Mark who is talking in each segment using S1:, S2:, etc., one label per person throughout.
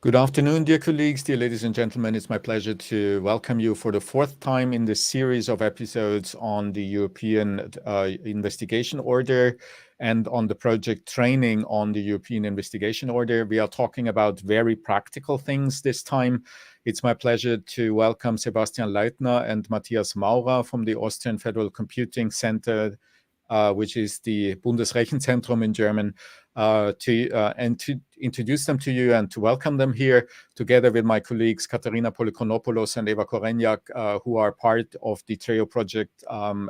S1: Good afternoon, dear colleagues, dear ladies and gentlemen. It's my pleasure to welcome you for the fourth time in this series of episodes on the European Investigation Order and on the project training on the European Investigation Order. We are talking about very practical things this time. It's my pleasure to welcome Sebastian Leitner and Matthias Maurer from the Austrian Federal Computing Center, which is the Bundesrechenzentrum in German, to introduce them to you and to welcome them here, together with my colleagues Katerina Polychronopoulos and Eva Korenjak, who are part of the TREIO Project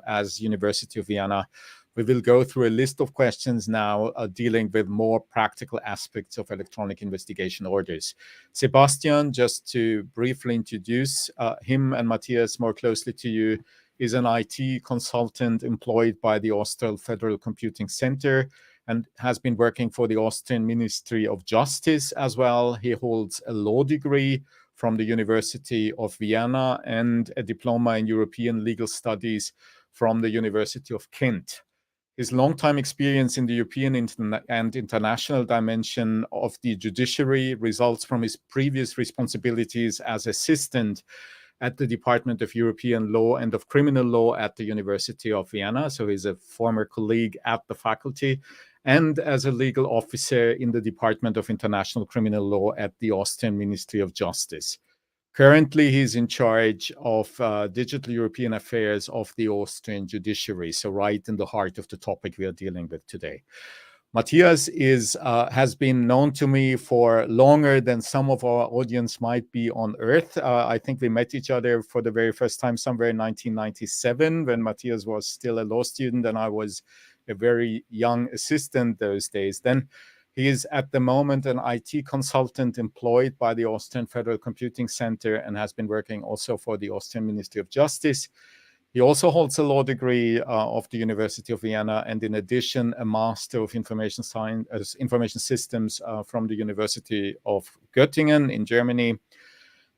S1: as University of Vienna. We will go through a list of questions now dealing with more practical aspects of electronic investigation orders. Sebastian, just to briefly introduce him and Matthias more closely to you, is an IT consultant employed by the Austrian Federal Computing Center and has been working for the Austrian Ministry of Justice as well. He holds a law degree from the University of Vienna and a diploma in European legal studies from the University of Kent. His long-time experience in the European and international dimension of the judiciary results from his previous responsibilities as assistant at the Department of European Law and of Criminal Law at the University of Vienna. So he's a former colleague at the faculty, and as a legal officer in the Department of International Criminal Law at the Austrian Ministry of Justice. Currently, he's in charge of digital European affairs of the Austrian judiciary, so right in the heart of the topic we are dealing with today. Matthias has been known to me for longer than some of our audience might be on Earth. I think we met each other for the very first time somewhere in 1997 when Matthias was still a law student and I was a very young assistant those days. Then he is at the moment an IT consultant employed by the Austrian Federal Computing Center and has been working also for the Austrian Ministry of Justice. He also holds a law degree of the University of Vienna and in addition a Master of Information Systems from the University of Göttingen in Germany.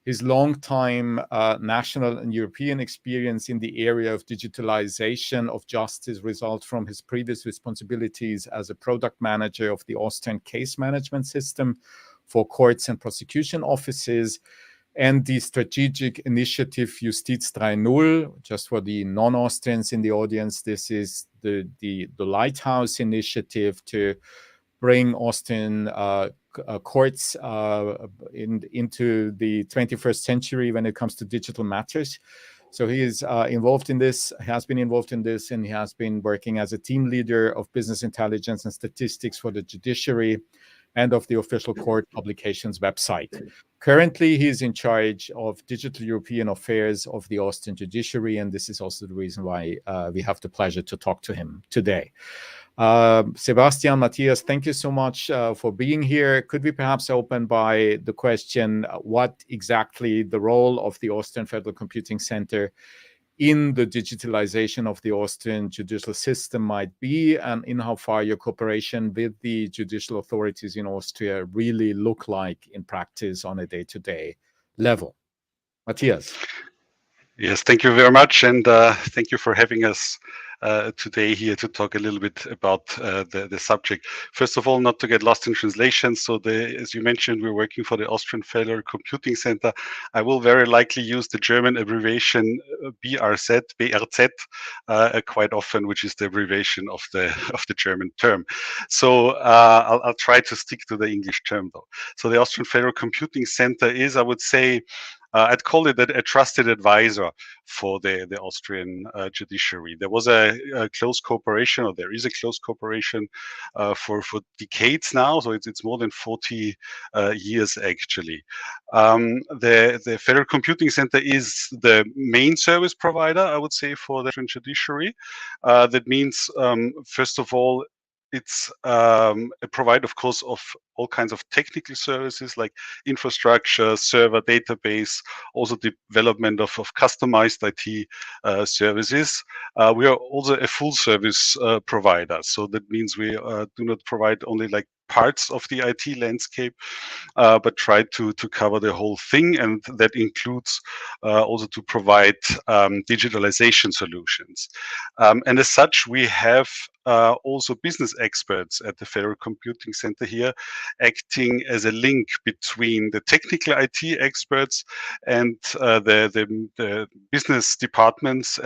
S1: His long-time national and European experience in the area of digitalization of justice results from his previous responsibilities as a product manager of the Austrian case management system for courts and prosecution offices, and the strategic initiative Justiz 3.0. Just for the non-Austrians in the audience, this is the Lighthouse initiative to bring Austrian courts into the 21st century when it comes to digital matters. So he is involved in this, has been involved in this, and he has been working as a team leader of business intelligence and statistics for the judiciary and of the official court publications website. Currently, he is in charge of digital European affairs of the Austrian judiciary, and this is also the reason why we have the pleasure to talk to him today. Sebastian, Matthias, thank you so much for being here. Could we perhaps open by the question, what exactly the role of the Austrian Federal Computing Center in the digitalization of the Austrian judicial system might be, and in how far your cooperation with the judicial authorities in Austria really look like in practice on a day-to-day level. Matthias.
S2: Yes, thank you very much, and thank you for having us today here to talk a little bit about the subject. First of all, not to get lost in translation, so as you mentioned, we're working for the Austrian Federal Computing Center. I will very likely use the German abbreviation BRZ quite often, which is the abbreviation of the German term. So I'll try to stick to the English term though. So the Austrian Federal Computing Center is, I would say, I'd call it a trusted advisor for the Austrian judiciary. There was a close cooperation, or there is a close cooperation for decades now. So it's more than 40 years actually. The Federal Computing Center is the main service provider, I would say, for the Austrian judiciary. That means, first of all, it's a provider, of course, of all kinds of technical services like infrastructure, server, database, also development of customized IT services. We are also a full service provider. So that means we do not provide only like parts of the IT landscape, but try to cover the whole thing, and that includes also to provide digitalization solutions. And as such, we have also business experts at the Federal Computing Center here, acting as a link between the technical IT experts and the business departments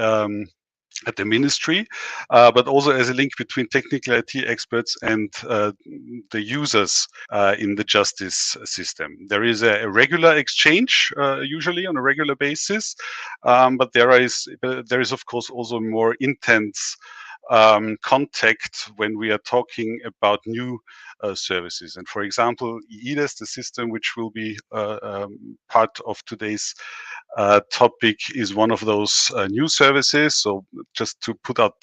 S2: at the ministry, but also as a link between technical IT experts and the users in the justice system. There is a regular exchange, usually on a regular basis, but there is of course also more intense contact when we are talking about new services. And for example, EIDAS, the system which will be part of today's topic, is one of those new services. So just to put up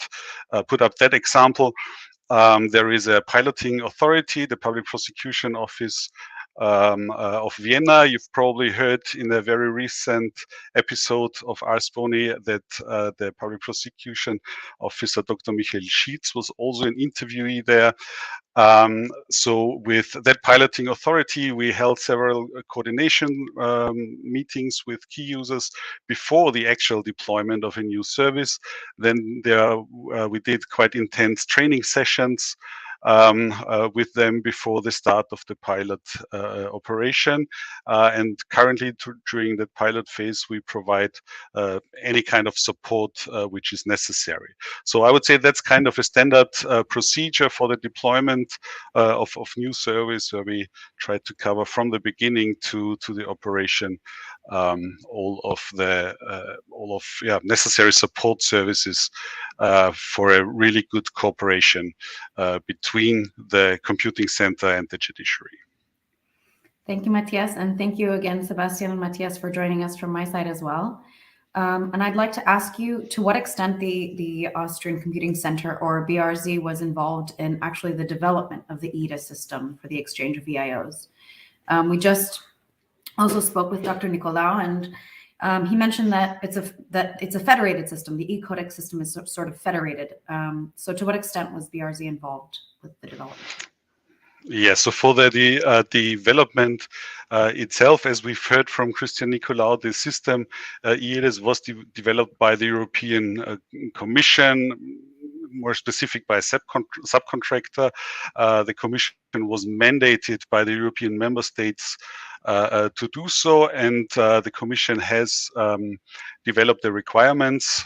S2: that example, there is a piloting authority, the Public Prosecution Office of Vienna. You've probably heard in a very recent episode of Ars Boni that the Public Prosecution Officer, Dr. Michael Schietz, was also an interviewee there. So with that piloting authority, we held several coordination meetings with key users before the actual deployment of a new service. Then we did quite intense training sessions with them before the start of the pilot operation. And currently, during the pilot phase, we provide any kind of support which is necessary. So I would say that's kind of a standard procedure for the deployment of new service, where we try to cover from the beginning to the operation all of necessary support services for a really good cooperation between the computing center and the judiciary.
S3: Thank you, Matthias, and thank you again, Sebastian and Matthias, for joining us from my side as well. And I'd like to ask you to what extent the Austrian Computing Center, or BRZ, was involved in actually the development of the EIDAS system for the exchange of EIOs. We just also spoke with Dr. Nicolau, and he mentioned that it's a federated system. The e-codex system is sort of federated. So to what extent was BRZ involved with the development?
S2: Yeah, so for the development itself, as we've heard from Cristian Nicolau, the system EIDAS was developed by the European Commission, more specific by a subcontractor. The Commission was mandated by the European member states to do so, and the Commission has developed the requirements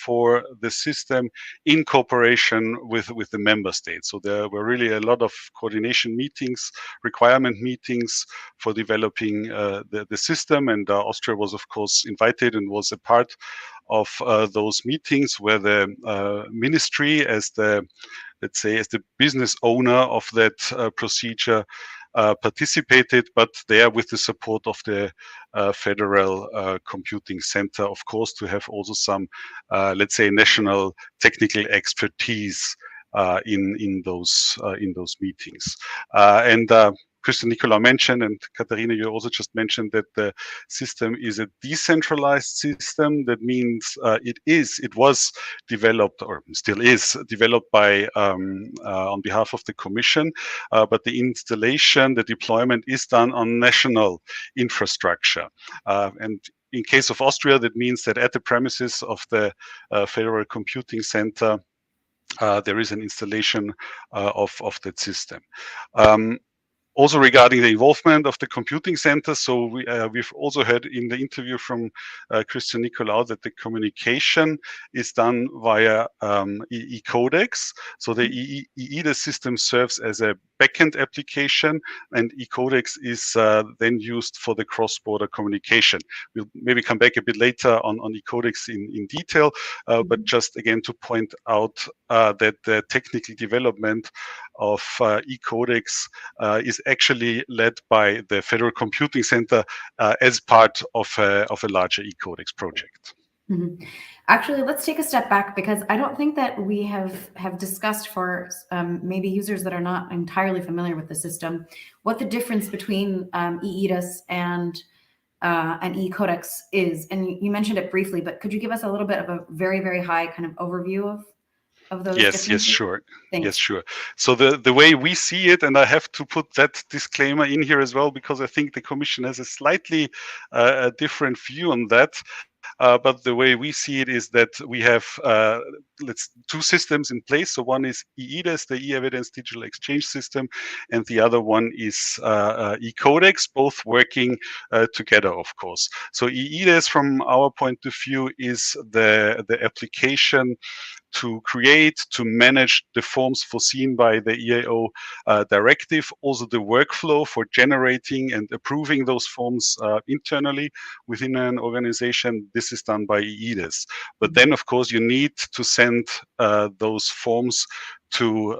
S2: for the system in cooperation with the member states. So there were really a lot of coordination meetings, requirement meetings for developing the system, and Austria was of course invited and was a part of those meetings, where the ministry, as the business owner of that procedure, participated, but there with the support of the Federal Computing Center, of course, to have also some, national technical expertise in those meetings. And Cristian Nicolau mentioned, and Katerina, you also just mentioned, that the system is a decentralized system. That means it was developed, or still is developed by on behalf of the Commission, but the installation, the deployment is done on national infrastructure. And in case of Austria, that means that at the premises of the Federal Computing Center, there is an installation of that system. Also regarding the involvement of the computing center, so we've also heard in the interview from Cristian Nicolau that the communication is done via e-codex. So the EIDAS system serves as a backend application, and e-codex is then used for the cross-border communication. We'll maybe come back a bit later on e-codex in detail, but just again to point out that the technical development of e-codex is actually led by the Federal Computing Center as part of a larger e-codex project.
S3: Mm-hmm. Actually, let's take a step back, because I don't think that we have discussed for maybe users that are not entirely familiar with the system, what the difference between EIDAS and e-codex is. And you mentioned it briefly, but could you give us a little bit of a very, very high kind of overview of of those
S2: Yes,
S3: differences?
S2: sure.
S3: Thanks.
S2: Yes, sure. So the way we see it, and I have to put that disclaimer in here as well, because I think the Commission has a slightly a different view on that. But the way we see it is that we have two systems in place. So one is EIDAS, the e-evidence digital exchange system, and the other one is e-Codex, both working together, of course. So EIDAS, from our point of view, is the application to create, to manage the forms foreseen by the EIO directive, also the workflow for generating and approving those forms internally within an organization. This is done by EIDAS. But then, of course, you need to send those forms to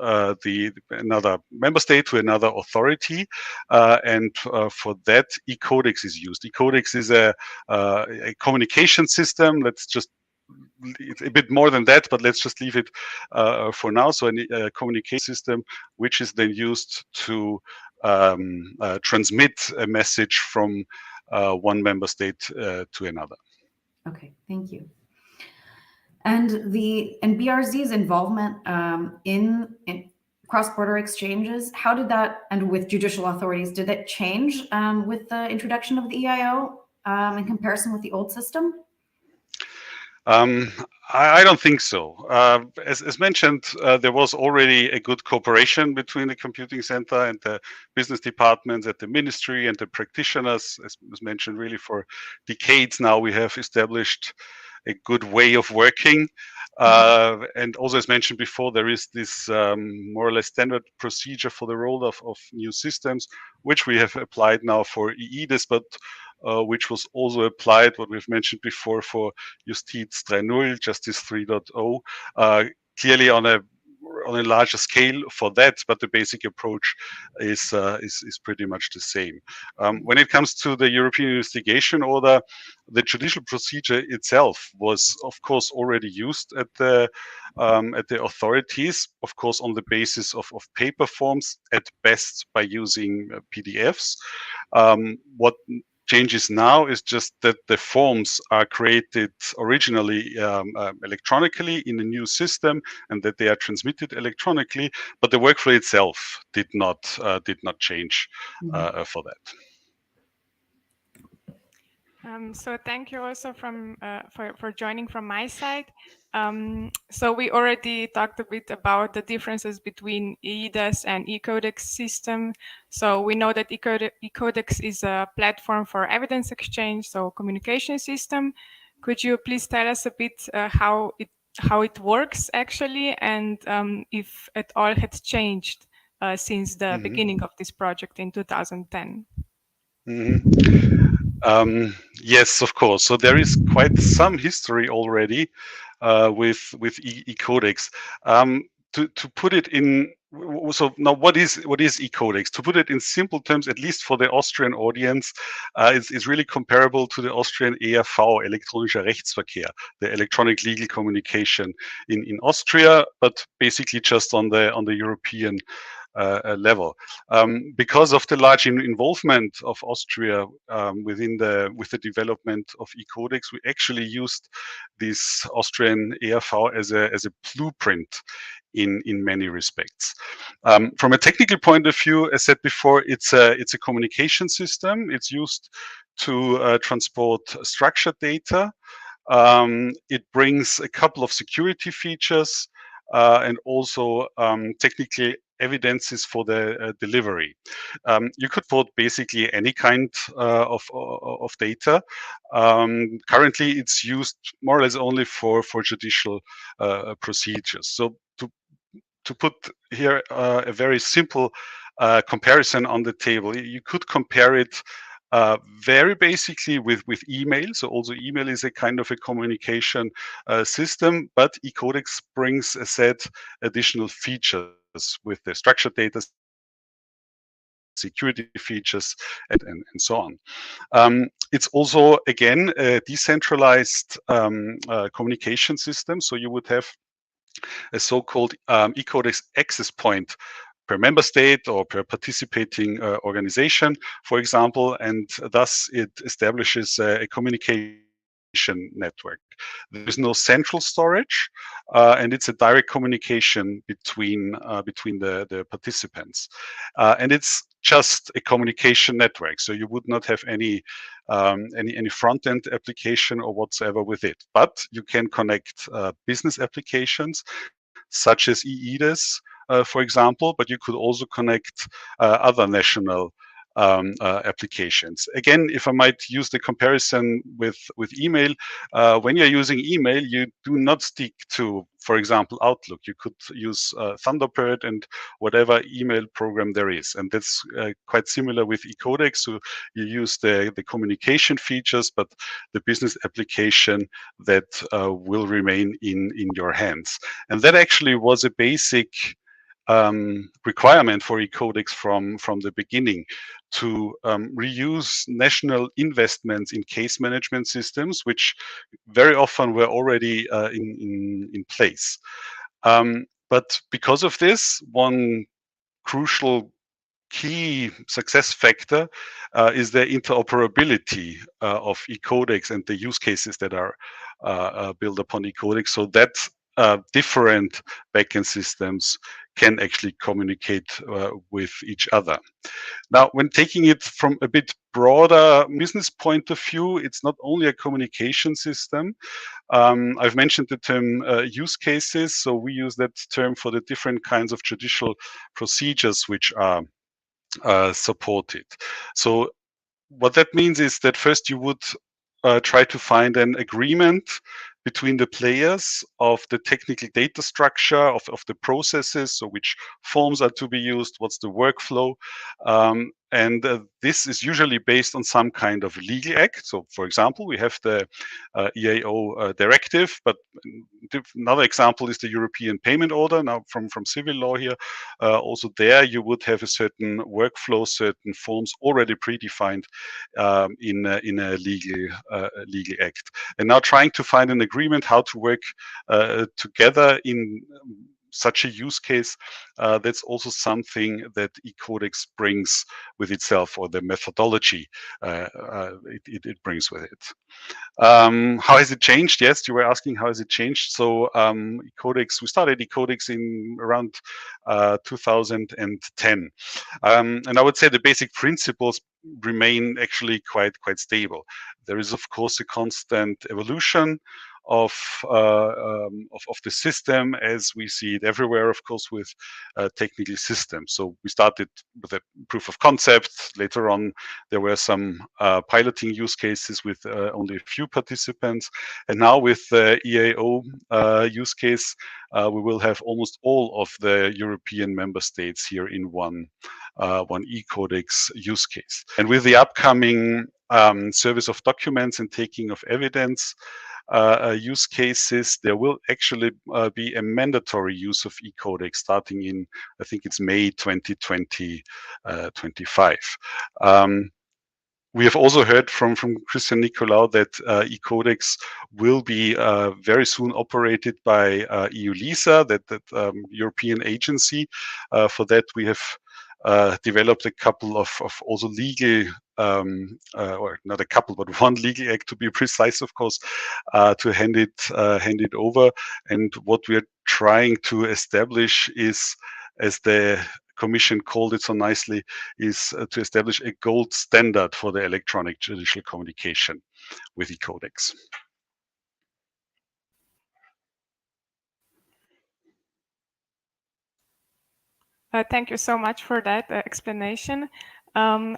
S2: another member state, to another authority, and for that, e-Codex is used. e-Codex is a communication system. It's a bit more than that, but let's just leave it for now. So a communication system, which is then used to transmit a message from one member state to another.
S3: Okay, thank you. And BRZ's involvement in cross-border exchanges, how did that, and with judicial authorities, did it change with the introduction of the EIO in comparison with the old system?
S2: I don't think so. As mentioned, there was already a good cooperation between the computing center and the business departments at the ministry and the practitioners. As mentioned, really for decades now, we have established a good way of working. And also, as mentioned before, there is this more or less standard procedure for the rollout of new systems, which we have applied now for EIDAS, but which was also applied, what we've mentioned before, for Justiz 3.0, Justice 3.0, clearly on a larger scale for that, but the basic approach is pretty much the same. When it comes to the European investigation order, the judicial procedure itself was, of course, already used at the authorities, of course, on the basis of paper forms, at best by using PDFs. What changes now is just that the forms are created originally electronically in a new system, and that they are transmitted electronically, but the workflow itself did not change for that.
S4: So thank you also for joining from my side. So we already talked a bit about the differences between EIDAS and e-Codex system. So we know that e-Codex is a platform for evidence exchange, so communication system. Could you please tell us a bit how it works actually, and if at all had changed since the beginning of this project in 2010?
S2: Yes, of course. So there is quite some history already with e-Codex. To put it in, so now what is e-Codex? To put it in simple terms, at least for the Austrian audience, it's really comparable to the Austrian ERV, elektronischer Rechtsverkehr, the electronic legal communication in Austria, but basically just on the European level. Because of the large involvement of Austria with the development of e-Codex, we actually used this Austrian ERV as a blueprint in many respects. From a technical point of view, as said before, it's a communication system. It's used to transport structured data. It brings a couple of security features and also technically evidences for the delivery. You could put basically any kind of data. Currently, it's used more or less only for judicial procedures. So to put here a very simple comparison on the table, you could compare it very basically with email. So also email is a kind of a communication system, but e-Codex brings a set additional features with the structured data, security features, and so on. It's also, again, a decentralized communication system. So you would have a so-called e-Codex access point per member state or per participating organization, for example, and thus it establishes a communication network. There is no central storage, and it's a direct communication between the participants, and it's just a communication network. So you would not have any front-end application or whatsoever with it, but you can connect business applications such as EIOs, for example, but you could also connect other national applications. Again, if I might use the comparison with email, when you're using email, you do not stick to, for example, Outlook. You could use Thunderbird and whatever email program there is, and that's quite similar with eCodex. So you use the communication features, but the business application that will remain in your hands. And that actually was a basic requirement for eCodex from the beginning, to reuse national investments in case management systems, which very often were already in place. But because of this, one crucial key success factor is the interoperability of eCodex and the use cases that are built upon eCodex, so that different backend systems can actually communicate with each other. Now, when taking it from a bit broader business point of view, it's not only a communication system. I've mentioned the term use cases, so we use that term for the different kinds of judicial procedures which are supported. So what that means is that first you would try to find an agreement between the players of the technical data structure of the processes, so which forms are to be used, what's the workflow, and this is usually based on some kind of legal act. So, for example, we have the EIO directive, but another example is the European Payment Order, now from civil law here. Also there you would have a certain workflow, certain forms already predefined in a legal act. And now trying to find an agreement how to work together in such a use case, that's also something that eCodex brings with itself, or the methodology it brings with it. How has it changed? Yes, you were asking how has it changed. So eCodex, we started eCodex in around 2010, and I would say the basic principles remain actually quite stable. There is of course a constant evolution of the system, as we see it everywhere, of course, with technical systems. So we started with a proof of concept. Later on, there were some piloting use cases with only a few participants. And now with the EIO use case, we will have almost all of the European member states here in one eCodex use case. And with the upcoming service of documents and taking of evidence use cases, there will actually be a mandatory use of eCodex starting in, I think it's May 2025. We have also heard from Cristian Nicolau that eCodex will be very soon operated by EU LISA, that European agency. For that, we have developed a couple of also legal, or not a couple, but one legal act to be precise, of course, to hand it over. And what we are trying to establish is, as the Commission called it so nicely, is to establish a gold standard for the electronic judicial communication with eCodex.
S4: Thank you so much for that explanation. And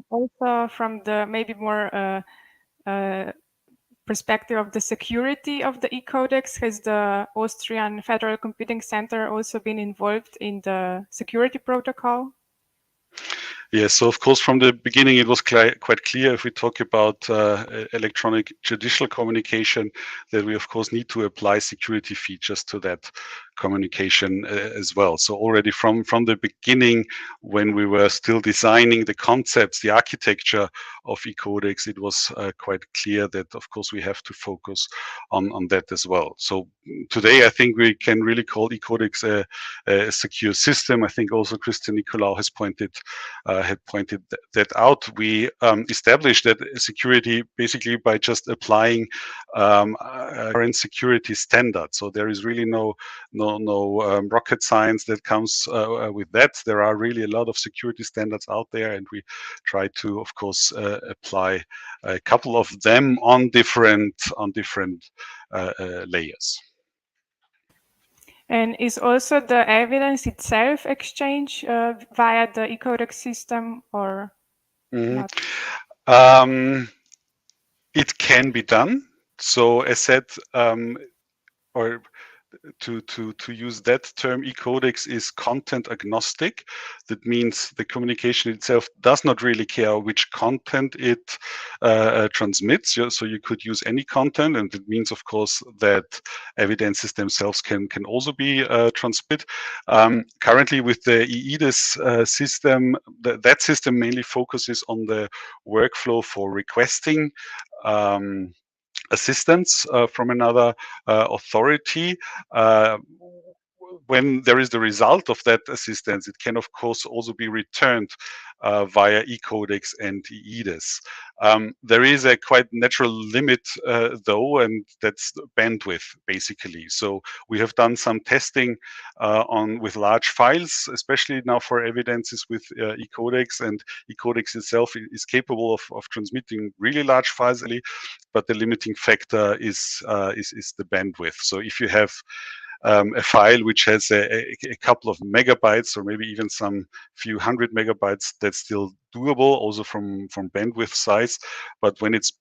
S4: also from the maybe more perspective of the security of the eCodex, has the Austrian Federal Computing Center also been involved in the security protocol?
S2: Yes, so of course from the beginning it was quite clear, if we talk about electronic judicial communication, that we of course need to apply security features to that communication as well. So already from the beginning, when we were still designing the concepts, the architecture of e-codex, it was quite clear that, of course, we have to focus on that as well. So today, I think we can really call e-codex a secure system. I think also Cristian Nicolau has pointed that out. We established that security basically by just applying current security standards. So there is really no rocket science that comes with that. There are really a lot of security standards out there, and we try to, of course, apply a couple of them on different layers.
S4: And is also the evidence itself exchanged via the e-codex system, or not?
S2: It can be done. So as said, or to use that term, e-codex is content agnostic. That means the communication itself does not really care which content it transmits. So you could use any content, and it means, of course, that evidences themselves can also be transmitted. Currently, with the EIDAS system, that system mainly focuses on the workflow for requesting assistance from another authority. When there is the result of that assistance, it can, of course, also be returned via e-codex and EIDAS. There is a quite natural limit, though, and that's bandwidth, basically. So we have done some testing with large files, especially now for evidences with e-codex, and e-codex itself is capable of transmitting really large files, but the limiting factor is the bandwidth. So if you have a file which has a couple of megabytes, or maybe even some few hundred megabytes, that's still doable, also from bandwidth size. But when it's,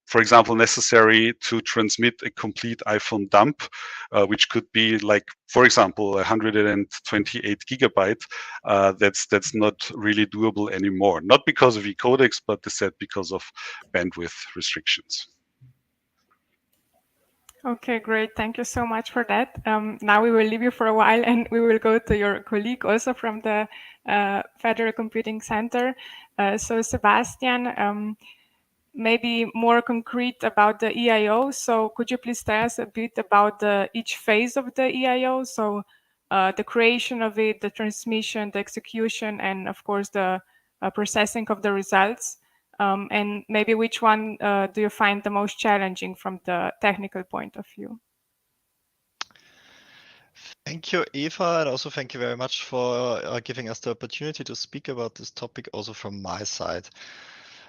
S2: for example, necessary to transmit a complete iPhone dump, which could be like, for example, 128 gigabyte, that's not really doable anymore. Not because of e-codex, but because of bandwidth restrictions.
S4: Okay, great. Thank you so much for that. Now we will leave you for a while, and we will go to your colleague also from the Federal Computing Center. So Sebastian, maybe more concrete about the EIO. So could you please tell us a bit about each phase of the EIO? So the creation of it, the transmission, the execution, and of course the processing of the results. And maybe which one do you find the most challenging from the technical point of view?
S5: Thank you, Eva, and also thank you very much for giving us the opportunity to speak about this topic also from my side.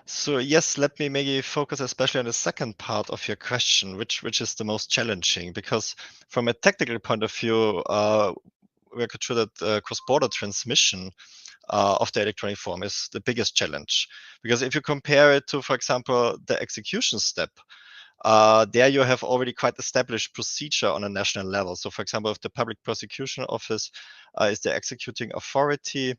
S5: So yes, let me maybe focus especially on the second part of your question, which is the most challenging, because from a technical point of view, we're sure that cross-border transmission of the electronic form is the biggest challenge. Because if you compare it to, for example, the execution step, there you have already quite established procedure on a national level. So for example, if the Public Prosecution Office is the executing authority,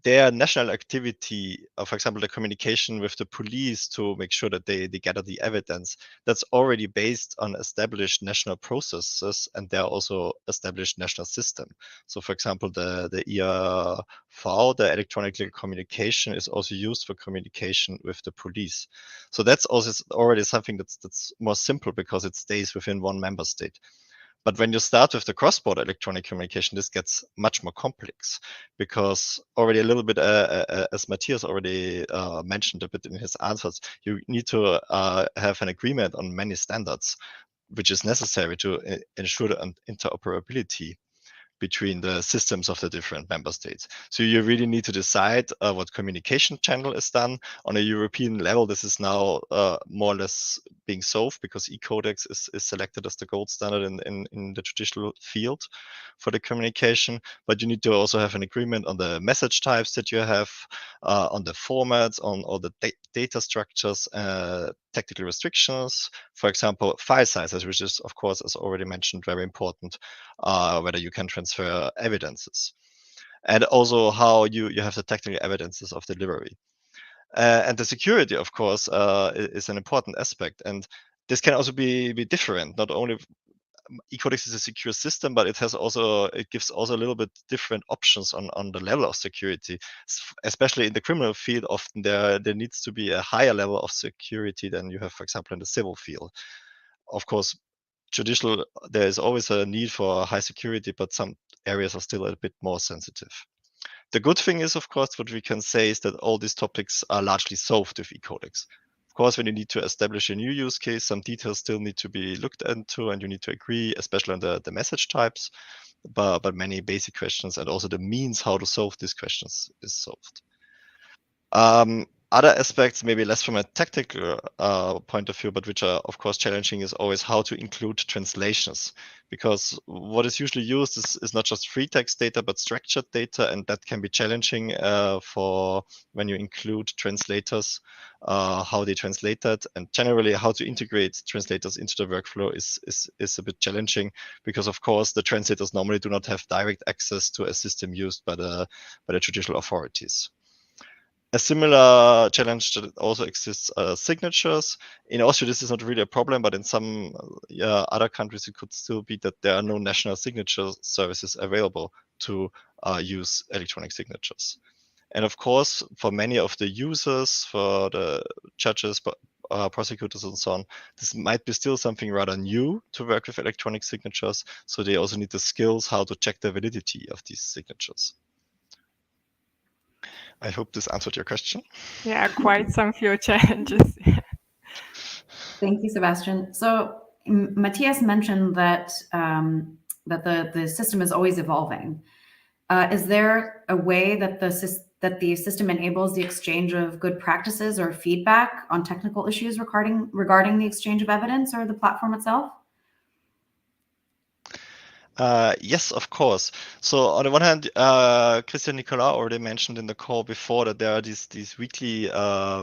S5: their national activity, for example, the communication with the police to make sure that they gather the evidence, that's already based on established national processes, and they're also established national system. So for example, the ERV, the electronic legal communication, is also used for communication with the police. So that's also already something that's more simple because it stays within one member state. But when you start with the cross-border electronic communication, this gets much more complex, because already a little bit, as Mathias already mentioned a bit in his answers, you need to have an agreement on many standards, which is necessary to ensure the interoperability between the systems of the different member states. So you really need to decide what communication channel is done. On a European level, this is now more or less being solved, because e-codex is selected as the gold standard in the judicial field for the communication. But you need to also have an agreement on the message types that you have, on the formats, on all the data structures, technical restrictions, for example, file sizes, which is, of course, as already mentioned, very important, whether you can transfer evidences, and also how you have the technical evidences of delivery. And the security, of course, is an important aspect. And this can also be different, not only eCodex is a secure system, but it gives also a little bit different options on the level of security. Especially in the criminal field, often there needs to be a higher level of security than you have, for example, in the civil field. Of course, judicial, there is always a need for high security, but some areas are still a bit more sensitive. The good thing is, of course, what we can say is that all these topics are largely solved with eCodex. Of course, when you need to establish a new use case, some details still need to be looked into, and you need to agree, especially on the message types, but many basic questions and also the means how to solve these questions is solved. Other aspects, maybe less from a technical point of view, but which are of course challenging, is always how to include translations, because what is usually used is not just free text data, but structured data, and that can be challenging for when you include translators, how they translate that, and generally how to integrate translators into the workflow is a bit challenging, because of course the translators normally do not have direct access to a system used by the judicial authorities. A similar challenge that also exists are signatures. In Austria, this is not really a problem, but in some other countries, it could still be that there are no national signature services available to use electronic signatures. And of course, for many of the users, for the judges, prosecutors and so on, this might be still something rather new to work with electronic signatures. So they also need the skills how to check the validity of these signatures. I hope this answered your question.
S4: Yeah, quite some few challenges.
S3: Thank you, Sebastian. So Mathias mentioned that that the system is always evolving. Is there a way that the system enables the exchange of good practices or feedback on technical issues regarding the exchange of evidence or the platform itself?
S5: Yes, of course. So on the one hand, Cristian Nicolau already mentioned in the call before that there are these weekly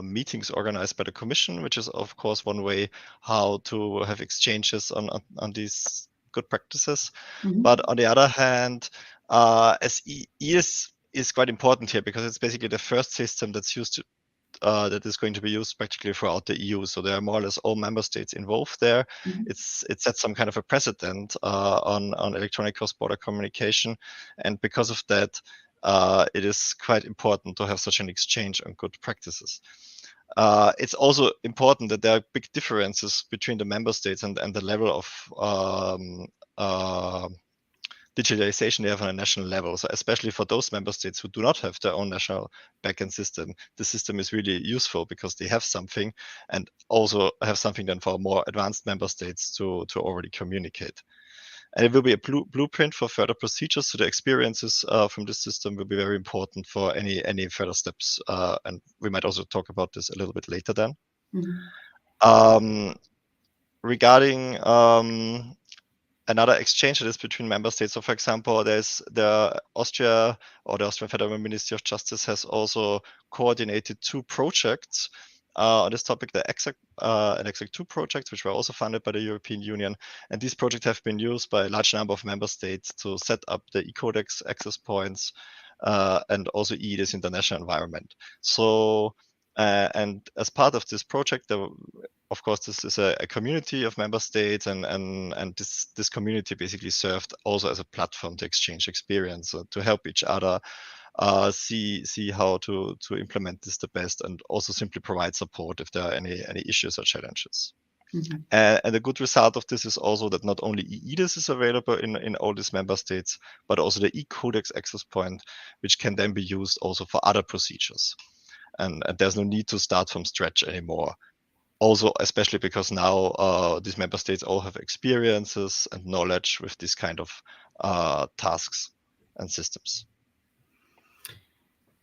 S5: meetings organized by the Commission, which is of course one way how to have exchanges on these good practices. Mm-hmm. But on the other hand, SE is quite important here, because it's basically the first system that's used to that is going to be used practically throughout the EU. So there are more or less all member states involved there. Mm-hmm. It sets some kind of a precedent on electronic cross-border communication. And because of that, it is quite important to have such an exchange on good practices. It's also important that there are big differences between the member states and the level of digitalization they have on a national level. So especially for those member states who do not have their own national backend system, the system is really useful because they have something, and also have something then for more advanced member states to already communicate. And it will be a blueprint for further procedures. So the experiences from this system will be very important for any further steps. And we might also talk about this a little bit later then. Mm-hmm. Regarding another exchange that is between member states. So for example, there's the Austrian Federal Ministry of Justice has also coordinated 2 projects on this topic, the an Exact 2 project, which were also funded by the European Union. And these projects have been used by a large number of member states to set up the eCodex access points and also EIDAS international environment. So, and as part of this project, of course, this is a community of member states, and this community basically served also as a platform to exchange experience, to help each other see how to implement this the best, and also simply provide support if there are any issues or challenges. Mm-hmm. And the good result of this is also that not only EIDAS is available in all these member states, but also the eCodex access point, which can then be used also for other procedures. And there's no need to start from scratch anymore. Also, especially because now these member states all have experiences and knowledge with this kind of tasks and systems.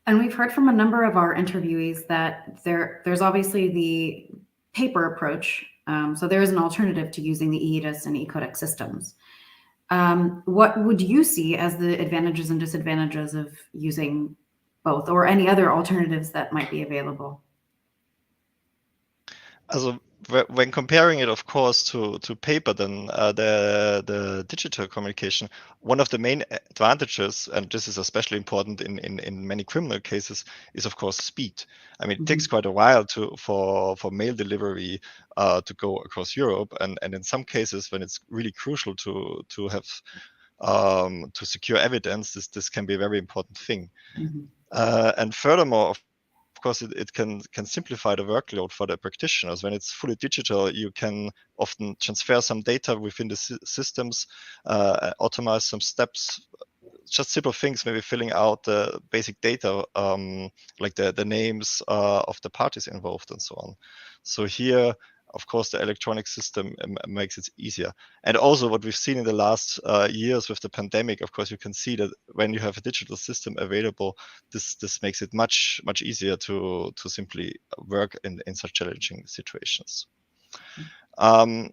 S3: And we've heard from a number of our interviewees that there's obviously the paper approach. So there is an alternative to using the EIDAS and eCodex systems. What would you see as the advantages and disadvantages of using both, or any other alternatives that might be available?
S5: Also, when comparing it, of course, to paper, then the digital communication, one of the main advantages, and this is especially important in many criminal cases, is of course speed. I mean, it takes quite a while for mail delivery to go across Europe, and in some cases, when it's really crucial to have to secure evidence, this can be a very important thing. And furthermore, of course, it can simplify the workload for the practitioners. When it's fully digital, you can often transfer some data within the systems, automate some steps, just simple things, maybe filling out the basic data, like the names of the parties involved and so on. So here, of course, the electronic system makes it easier. And also what we've seen in the last years with the pandemic, of course, you can see that when you have a digital system available, this makes it much easier to simply work in such challenging situations. I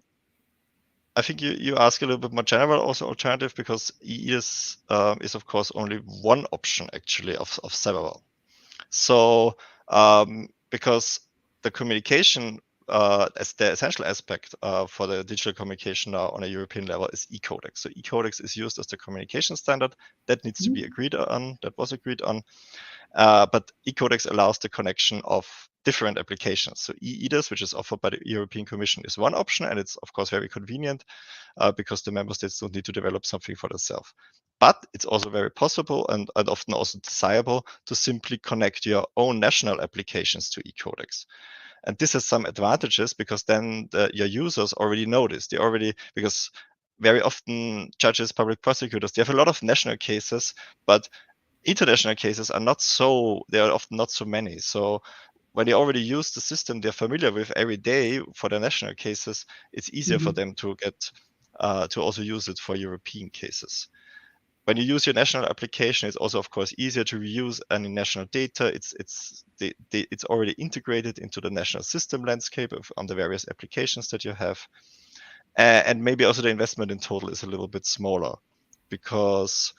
S5: think you ask a little bit more general also alternative, because EIDAS is of course only one option actually of several. So because the communication as the essential aspect for the digital communication now on a European level is e-codex. So e-codex is used as the communication standard that needs to be agreed on, that was agreed on. But e-codex allows the connection of different applications. So EIDAS, which is offered by the European Commission, is one option, and it's of course very convenient because the member states don't need to develop something for themselves. But it's also very possible and often also desirable to simply connect your own national applications to e-codex. And this has some advantages because then your users already know this. Because very often judges, public prosecutors, they have a lot of national cases, but international cases are there are often not so many. So when they already use the system they're familiar with every day for the national cases, it's easier for them to get to also use it for European cases. When you use your national application, it's also, of course, easier to reuse any national data. It's already integrated into the national system landscape on the various applications that you have. And maybe also the investment in total is a little bit smaller because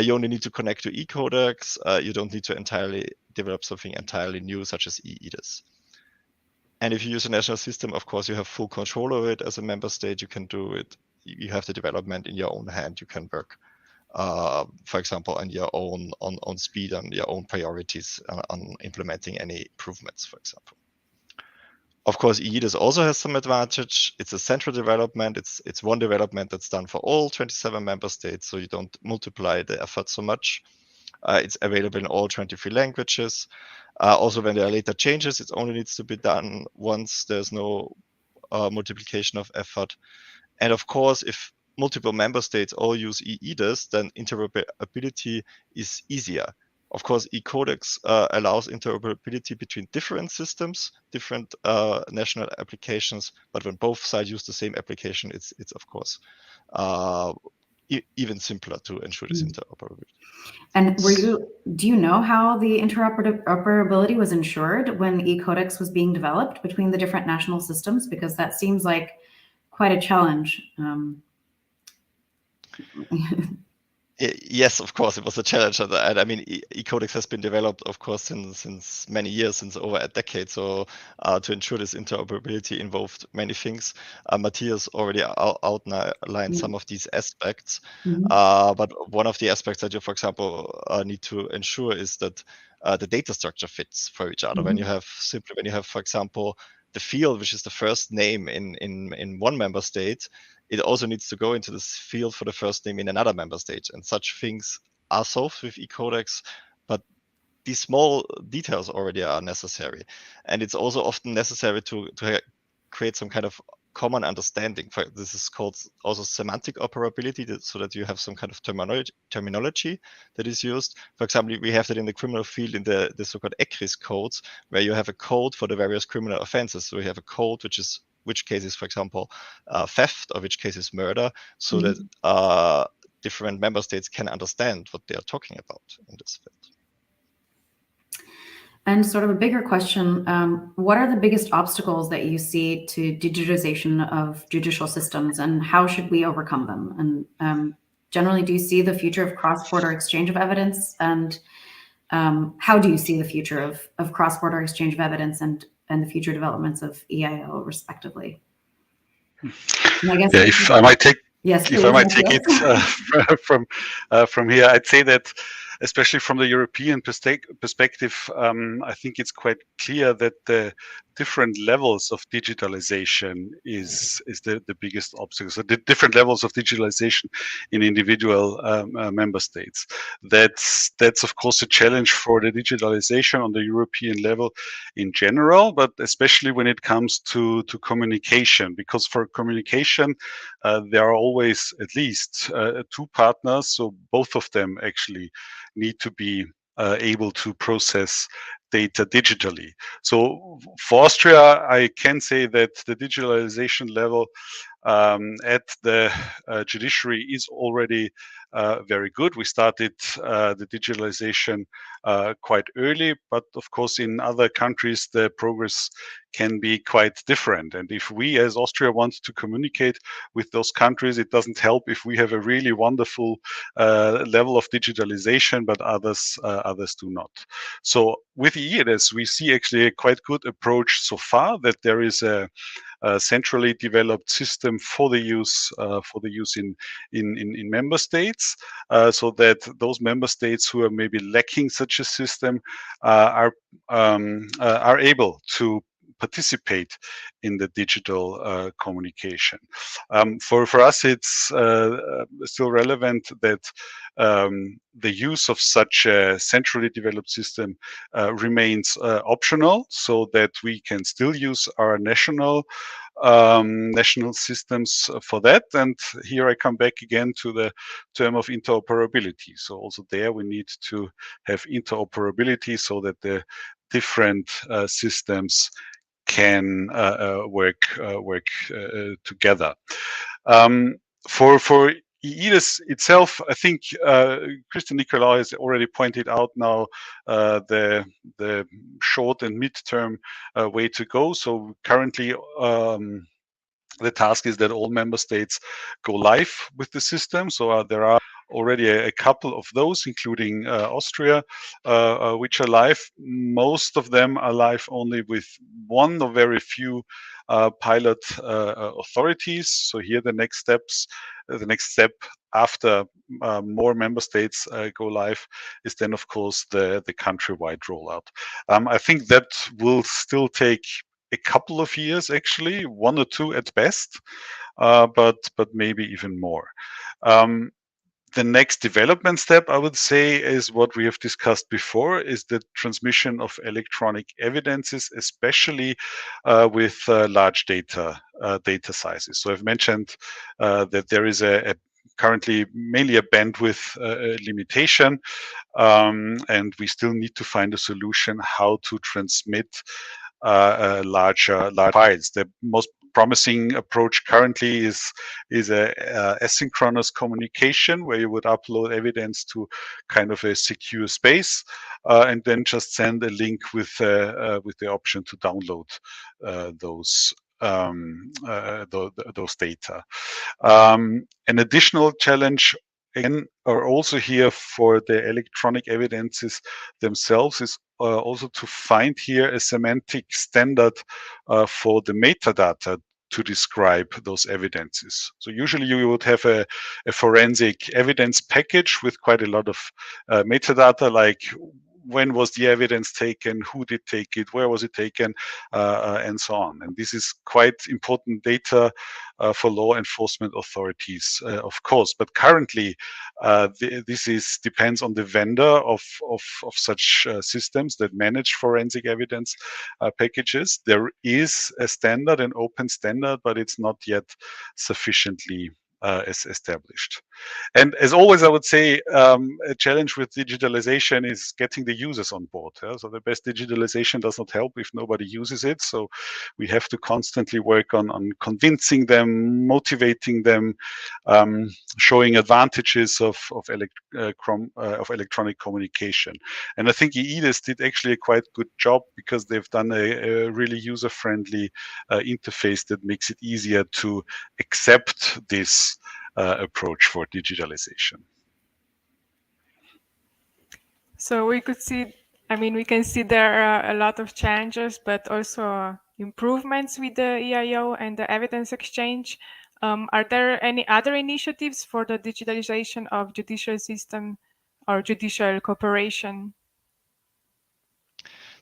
S5: you only need to connect to e-codex. You don't need to entirely develop something entirely new, such as EIDAS. And if you use a national system, of course, you have full control over it as a member state. You can do it. You have the development in your own hand. You can work, for example, on your own on speed, on your own priorities, on implementing any improvements, for example. Of course, EIDAS also has some advantage. It's a central development. It's one development that's done for all 27 member states, so you don't multiply the effort so much. It's available in all 23 languages. Also, when there are later changes, it only needs to be done once. There's no multiplication of effort. And of course, if multiple member states all use EIDAS, then interoperability is easier. Of course, e-codex allows interoperability between different systems, different national applications, but when both sides use the same application, it's of course even simpler to ensure this interoperability.
S3: And do you know how the interoperability was ensured when e-codex was being developed between the different national systems? Because that seems like quite a challenge.
S5: Yes, of course, it was a challenge. And I mean, e-codex has been developed, of course, since many years, since over a decade. So to ensure this interoperability involved many things. Mathias already outlined some of these aspects. But one of the aspects that you, for example, need to ensure is that the data structure fits for each other. When you have, for example, the field, which is the first name in one member state, it also needs to go into this field for the first name in another member state. And such things are solved with e-codex, but these small details already are necessary. And it's also often necessary to create some kind of common understanding. This is called also semantic operability, so that you have some kind of terminology that is used. For example, we have that in the criminal field in the so-called ECRIS codes, where you have a code for the various criminal offenses. So we have a code which case is, for example, theft, or which case is murder, so that different member states can understand what they are talking about in this field.
S3: And sort of a bigger question, what are the biggest obstacles that you see to digitization of judicial systems, and how should we overcome them? And generally, do you see the future of cross-border exchange of evidence? And how do you see the future of cross-border exchange of evidence? And and the future developments of EIO, respectively. And I guess
S2: if I might take
S3: yes,
S2: if I might take it from here, I'd say that, especially from the European perspective, I think it's quite clear that the different levels of digitalization is the biggest obstacle. So the different levels of digitalization in individual member states. That's of course a challenge for the digitalization on the European level in general, but especially when it comes to communication, because for communication there are always at least two partners, so both of them actually need to be able to process data digitally. So for Austria, I can say that the digitalization level at the judiciary is already very good. We started the digitalization quite early, but of course in other countries the progress can be quite different. And if we as Austria want to communicate with those countries, it doesn't help if we have a really wonderful level of digitalization, but others do not. So with EIOs, we see actually a quite good approach so far, that there is a centrally developed system for the use in member states, so that those member states who are maybe lacking such a system are able to participate in the digital communication. For us, it's still relevant that the use of such a centrally developed system remains optional, so that we can still use our national systems for that. And here I come back again to the term of interoperability. So also there we need to have interoperability so that the different systems can work together. For EIOs itself, I think Cristian Nicolau has already pointed out now the short and mid-term way to go. So currently the task is that all member states go live with the system. So there are already a couple of those, including Austria, which are live. Most of them are live only with one or very few pilot authorities. So here the next step after more member states go live is then of course the countrywide rollout. I think that will still take a couple of years, actually, 1 or 2 at best, but maybe even more. The next development step, I would say, is what we have discussed before, is the transmission of electronic evidences, especially with large data sizes. So I've mentioned that there is currently mainly a bandwidth limitation, and we still need to find a solution how to transmit large files. The most promising approach currently is a asynchronous communication, where you would upload evidence to kind of a secure space and then just send a link with the option to download those data. An additional challenge, again, are also here for the electronic evidences themselves, is also to find here a semantic standard for the metadata to describe those evidences. So usually you would have a forensic evidence package with quite a lot of metadata, like when was the evidence taken, who did take it, where was it taken, and so on. And this is quite important data for law enforcement authorities, of course. But currently, this depends on the vendor of such systems that manage forensic evidence packages. There is a standard, an open standard, but it's not yet sufficiently established. And as always, I would say a challenge with digitalization is getting the users on board. So the best digitalization does not help if nobody uses it. So we have to constantly work on convincing them, motivating them, showing advantages of electronic communication. And I think EIOs did actually a quite good job, because they've done a really user-friendly interface that makes it easier to accept this approach for digitalization.
S4: So we could see I mean, we can see there are a lot of challenges, but also improvements with the EIO and the evidence exchange. Are there any other initiatives for the digitalization of judicial system or judicial cooperation?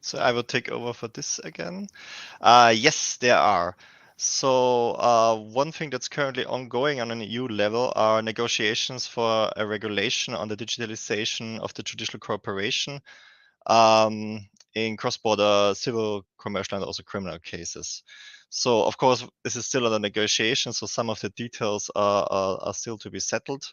S5: So I will take over for this again. Yes, there are. So one thing that's currently ongoing on an EU level are negotiations for a regulation on the digitalization of the judicial cooperation in cross-border civil, commercial, and also criminal cases. So of course, this is still under negotiation, so some of the details are still to be settled.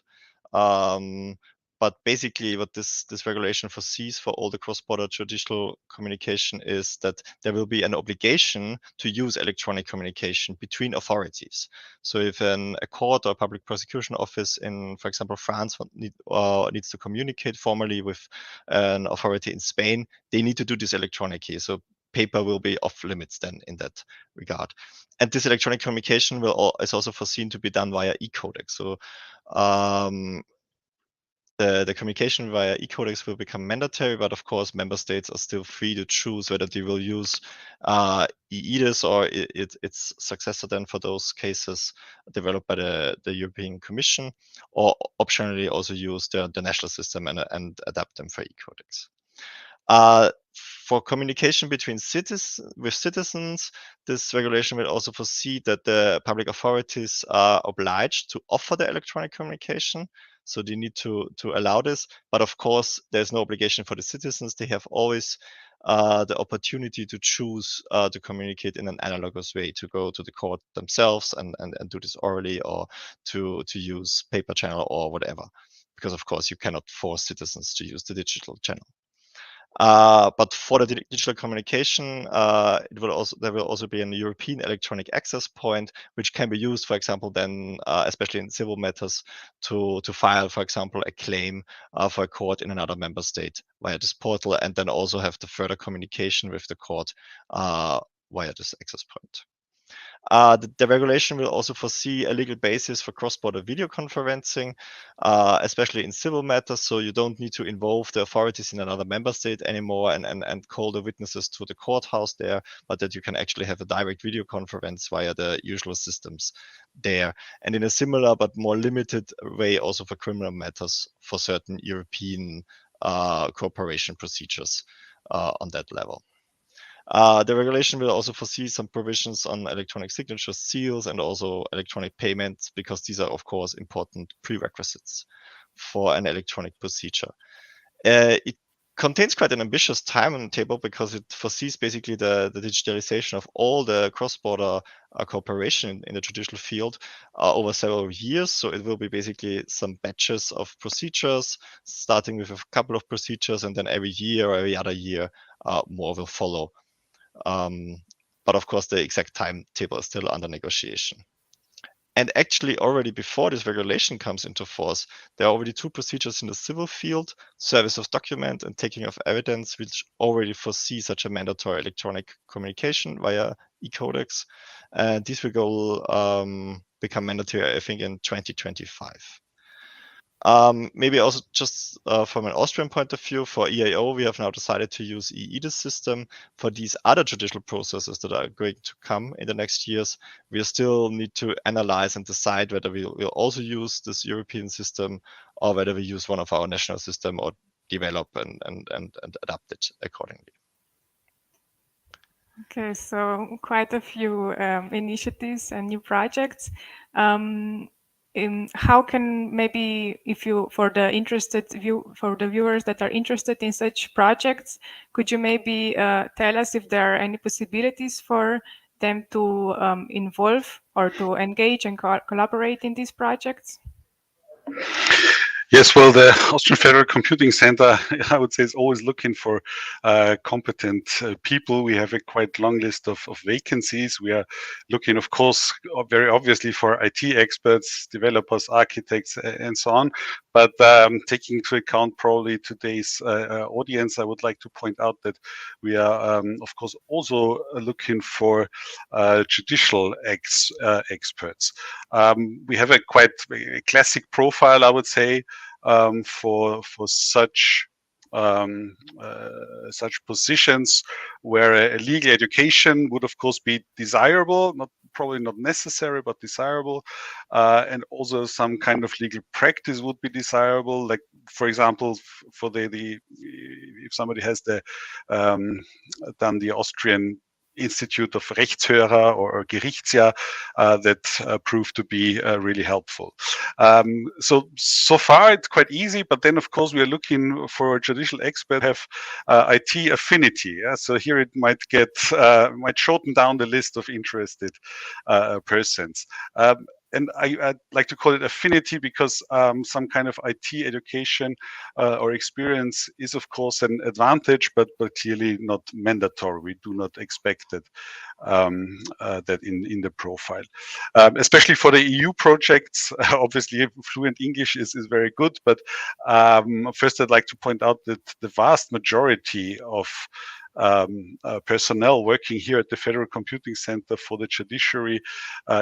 S5: But basically what this regulation foresees for all the cross-border judicial communication is that there will be an obligation to use electronic communication between authorities. So if a court or public prosecution office in, for example, France needs to communicate formally with an authority in Spain, they need to do this electronically. So paper will be off limits then in that regard. And this electronic communication is also foreseen to be done via e-codex. So the communication via e-codex will become mandatory, but of course, member states are still free to choose whether they will use e-EDIS or its successor then for those cases developed by the European Commission, or optionally also use the national system and adapt them for e-codex. For communication between citizens, this regulation will also foresee that the public authorities are obliged to offer the electronic communication. So they need to allow this, but of course, there's no obligation for the citizens. They have always the opportunity to choose to communicate in an analogous way, to go to the court themselves and do this orally, or to use paper channel or whatever. Because of course, you cannot force citizens to use the digital channel. But for the digital communication, there will also be a European electronic access point, which can be used, for example, then especially in civil matters, to file, for example, a claim for a court in another member state via this portal, and then also have the further communication with the court via this access point. The regulation will also foresee a legal basis for cross-border video conferencing, especially in civil matters. So you don't need to involve the authorities in another member state anymore and call the witnesses to the courthouse there, but that you can actually have a direct video conference via the usual systems there. And in a similar but more limited way also for criminal matters for certain European cooperation procedures on that level. The regulation will also foresee some provisions on electronic signatures, seals, and also electronic payments, because these are, of course, important prerequisites for an electronic procedure. It contains quite an ambitious timetable because it foresees basically the digitalization of all the cross-border cooperation in the judicial field over several years. So it will be basically some batches of procedures, starting with a couple of procedures, and then every year or every other year, more will follow. But of course, the exact timetable is still under negotiation. And actually, already before this regulation comes into force, there are already two procedures in the civil field, service of document and taking of evidence, which already foresee such a mandatory electronic communication via e-codex. And this will become mandatory, I think, in 2025. Maybe also just from an Austrian point of view, for EIO, we have now decided to use e-EDIS system. For these other judicial processes that are going to come in the next years, we still need to analyze and decide whether we will also use this European system or whether we use one of our national system or develop and adapt it accordingly.
S4: Okay, so quite a few initiatives and new projects. How can maybe, if you, for the viewers that are interested in such projects, could you maybe tell us if there are any possibilities for them to involve or to engage and collaborate in these projects?
S2: Yes, well, the Austrian Federal Computing Center, I would say, is always looking for competent people. We have a quite long list of vacancies. We are looking, of course, very obviously for IT experts, developers, architects, and so on. But taking into account probably today's audience, I would like to point out that we are, of course, also looking for judicial experts. We have a quite classic profile, I would say, for such such positions where a legal education would of course be desirable, probably not necessary, but desirable, and also some kind of legal practice would be desirable. Like, for example, for if somebody has done the Austrian Institute of Rechtshörer or Gerichtsjahr, that proved to be really helpful. So far it's quite easy, but then of course we are looking for a judicial expert have IT affinity. Yeah? So here it might shorten down the list of interested persons. And I'd like to call it affinity because some kind of IT education or experience is, of course, an advantage, but clearly not mandatory. We do not expect that in the profile. Especially for the EU projects, obviously fluent English is very good, but first I'd like to point out that the vast majority of personnel working here at the Federal Computing Center for the Judiciary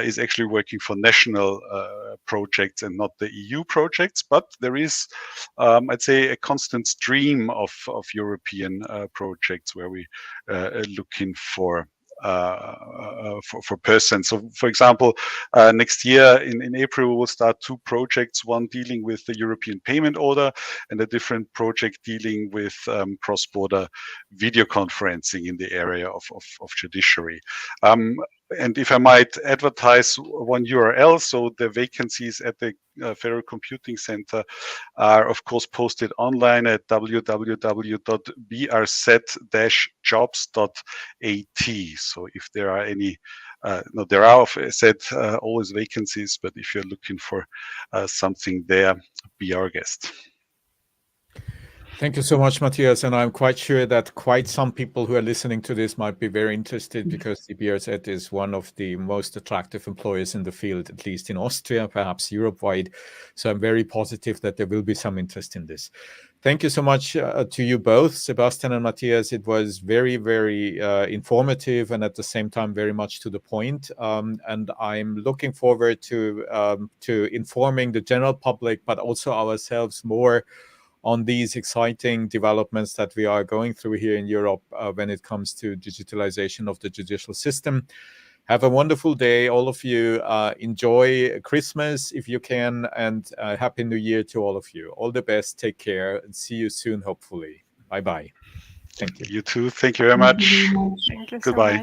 S2: is actually working for national projects and not the EU projects. But there is, I'd say, a constant stream of European projects where we are looking for persons. So, for example, next year in April, we will start 2 projects, one dealing with the European payment order and a different project dealing with cross-border video conferencing in the area of judiciary. And if I might advertise one URL, so the vacancies at the Federal Computing Center are, of course, posted online at www.brz-jobs.at. So if there are any, no, there are, as said, always vacancies, but if you're looking for something there, be our guest.
S1: Thank you so much, Mathias. And I'm quite sure that quite some people who are listening to this might be very interested because the BRZ is one of the most attractive employers in the field, at least in Austria, perhaps Europe-wide. So I'm very positive that there will be some interest in this. Thank you so much to you both, Sebastian and Mathias. It was very, very informative and at the same time very much to the point. And I'm looking forward to informing the general public, but also ourselves more on these exciting developments that we are going through here in Europe when it comes to digitalization of the judicial system. Have a wonderful day, all of you. Enjoy Christmas if you can, and Happy New Year to all of you. All the best. Take care and see you soon, hopefully. Bye-bye. Thank you.
S2: You too. Thank you very much.
S4: Thank you so
S2: Goodbye.
S4: much.